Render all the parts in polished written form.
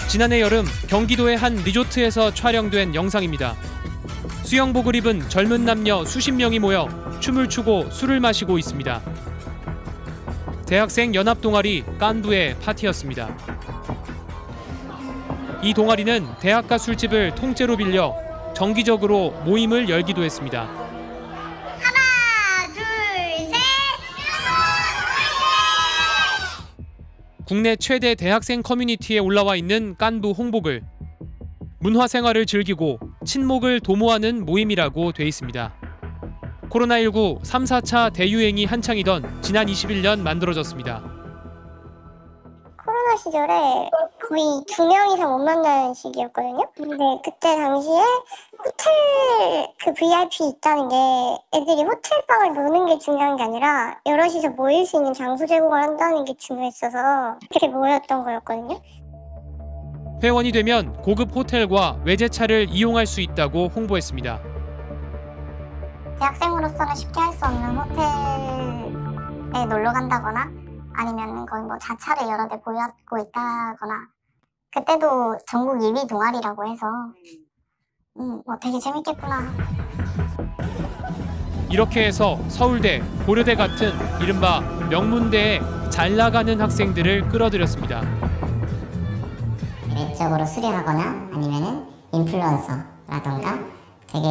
지난해 여름 경기도의 한 리조트에서 촬영된 영상입니다. 수영복을 입은 젊은 남녀 수십 명이 모여 춤을 추고 술을 마시고 있습니다. 대학생 연합 동아리 깐부의 파티였습니다. 이 동아리는 대학가 술집을 통째로 빌려 정기적으로 모임을 열기도 했습니다. 하나, 둘, 셋! 국내 최대 대학생 커뮤니티에 올라와 있는 깐부 홍복을 문화생활을 즐기고 친목을 도모하는 모임이라고 돼 있습니다. 코로나19 3, 4차 대유행이 한창이던 지난 21년 만들어졌습니다. 코로나 시절에 거의 2명 이상 못 만나는 시기였거든요. 근데 그때 당시에 호텔 VIP 있다는 게 애들이 호텔방을 노는 게 중요한 게 아니라 여럿이서 모일 수 있는 장소 제공을 한다는 게 중요했어서 그렇게 모였던 거였거든요. 회원이 되면 고급 호텔과 외제차를 이용할 수 있다고 홍보했습니다. 대학생으로서는 쉽게 할 수 없는 호텔에 놀러 간다거나 아니면 거의 뭐 자차를 여러 대 보유하고 있다거나 그때도 전국 1위 동아리라고 해서 뭐 되게 재밌겠구나. 이렇게 해서 서울대, 고려대 같은 이른바 명문대에 잘 나가는 학생들을 끌어들였습니다. 외적으로 수려하거나 아니면은 인플루언서라던가 되게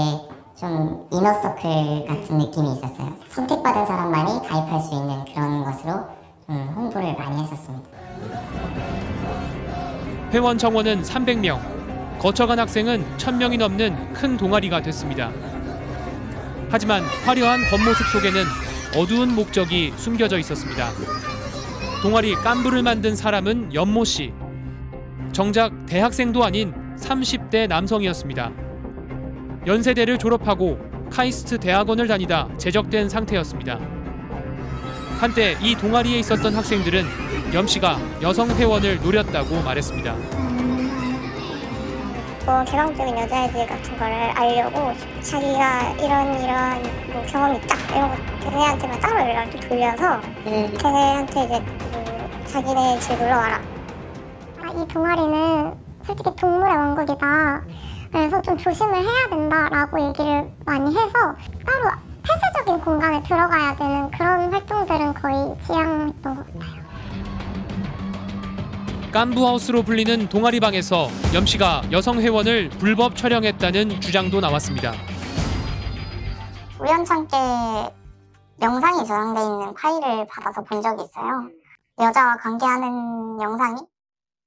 좀 이너서클 같은 느낌이 있었어요. 선택받은 사람만이 가입할 수 있는 그런 것으로 홍보를 많이 했었습니다. 회원 정원은 300명, 거쳐간 학생은 1000명이 넘는 큰 동아리가 됐습니다. 하지만 화려한 겉모습 속에는 어두운 목적이 숨겨져 있었습니다. 동아리 깐부를 만든 사람은 연모 씨. 정작 대학생도 아닌 30대 남성이었습니다. 연세대를 졸업하고 카이스트 대학원을 다니다 제적된 상태였습니다. 한때 이 동아리에 있었던 학생들은 염 씨가 여성 회원을 노렸다고 말했습니다. 개방적인 여자애들 같은 거를 알려고 자기가 이런 뭐 경험이 있다 이런 거 걔네한테만 따로 연락을 돌려서 걔네한테 이제 자기네 집에 놀러 와라. 이 동아리는 솔직히 동물의 왕국이다. 그래서 좀 조심을 해야 된다라고 얘기를 많이 해서 따로 폐쇄적인 공간에 들어가야 되는 그런 활동들은 거의 지양했던 것 같아요. 깐부하우스로 불리는 동아리방에서 염 씨가 여성 회원을 불법 촬영했다는 주장도 나왔습니다. 우연찮게 영상이 저장돼 있는 파일을 받아서 본 적이 있어요. 여자와 관계하는 영상이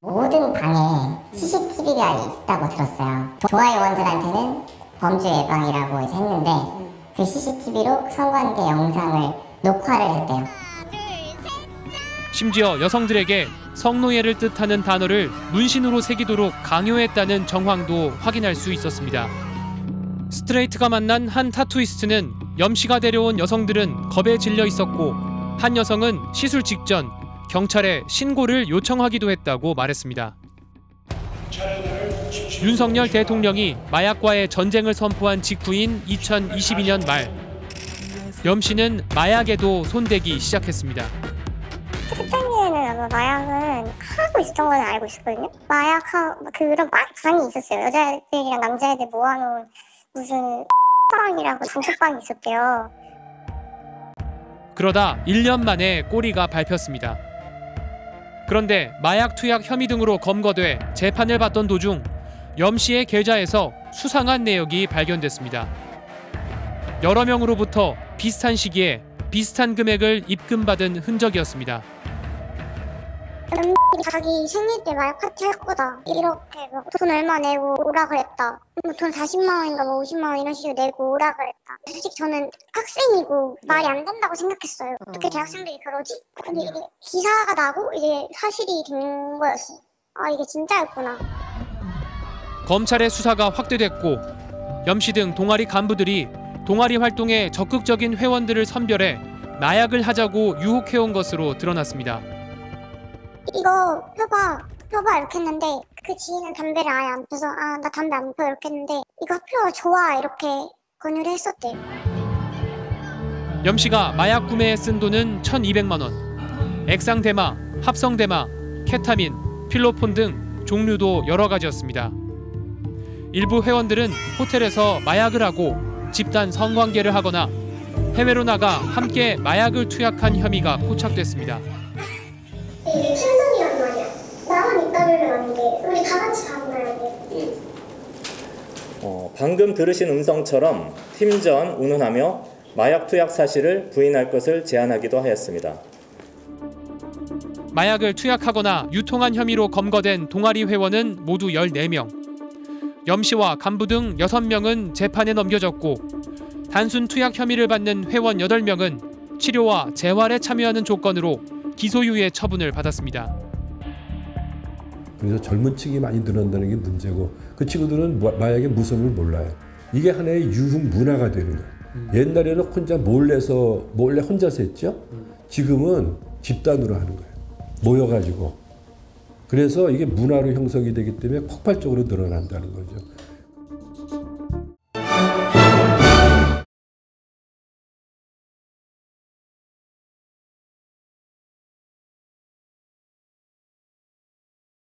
모든 방에 CCTV가 있다고 들었어요. 조아요원들한테는 범죄 예방이라고 이제 했는데 그 CCTV로 성관계 영상을 녹화를 했대요. 심지어 여성들에게 성노예를 뜻하는 단어를 문신으로 새기도록 강요했다는 정황도 확인할 수 있었습니다. 스트레이트가 만난 한 타투이스트는 염 씨가 데려온 여성들은 겁에 질려 있었고 한 여성은 시술 직전 경찰에 신고를 요청하기도 했다고 말했습니다. 윤석열 대통령이 마약과의 전쟁을 선포한 직후인 2022년 말, 염 씨는 마약에도 손대기 시작했습니다. 그때는 아마 마약은 하고 있었던 건 알고 있었거든요. 그런 방이 있었어요. 여자애들이랑 남자애들 모아놓은 무슨 방이라고 단톡방이 있었대요. 그러다 1년 만에 꼬리가 밟혔습니다. 그런데 마약 투약 혐의 등으로 검거돼 재판을 받던 도중 염 씨의 계좌에서 수상한 내역이 발견됐습니다. 여러 명으로부터 비슷한 시기에 비슷한 금액을 입금받은 흔적이었습니다. 자기 생일 때 마약 파티 할 거다. 이렇게 뭐 돈 얼마 내고 오라 그랬다. 돈 40만 원인가 뭐 50만 원 이런 식으로 내고 오라 그랬다. 솔직히 저는 학생이고 말이 안 된다고 생각했어요. 어떻게 대학생들이 그러지? 근데 이게 기사가 나고 이제 사실이 된 거였어요. 아, 이게 진짜였구나. 검찰의 수사가 확대됐고 염 씨 등 동아리 간부들이 동아리 활동에 적극적인 회원들을 선별해 마약을 하자고 유혹해온 것으로 드러났습니다. 이거 펴봐 이렇게 했는데 그 지인은 담배를 아예 안 펴서 나 담배 안 펴 이렇게 했는데 이거 펴 좋아 이렇게 권유를 했었대요. 염 씨가 마약 구매에 쓴 돈은 1,200만 원. 액상 대마, 합성 대마, 케타민, 필로폰 등 종류도 여러 가지였습니다. 일부 회원들은 호텔에서 마약을 하고 집단 성관계를 하거나 해외로 나가 함께 마약을 투약한 혐의가 포착됐습니다. 이게 팀전이란 말이야. 나만 있다면 안 돼. 우리 다 같이 가봐야 돼. 방금 들으신 음성처럼 팀전 운운하며 마약 투약 사실을 부인할 것을 제안하기도 하였습니다. 마약을 투약하거나 유통한 혐의로 검거된 동아리 회원은 모두 14명. 염 씨와 간부 등 6명은 재판에 넘겨졌고 단순 투약 혐의를 받는 회원 8명은 치료와 재활에 참여하는 조건으로 기소유예 처분을 받았습니다. 그래서 젊은 층이 많이 늘어난다는 게 문제고 그 친구들은 마약의 무서움을 몰라요. 이게 하나의 유흥 문화가 되는 거예요. 옛날에는 혼자 몰래 혼자서 했죠. 지금은 집단으로 하는 거예요. 모여가지고. 그래서 이게 문화로 형성이 되기 때문에 폭발적으로 늘어난다는 거죠.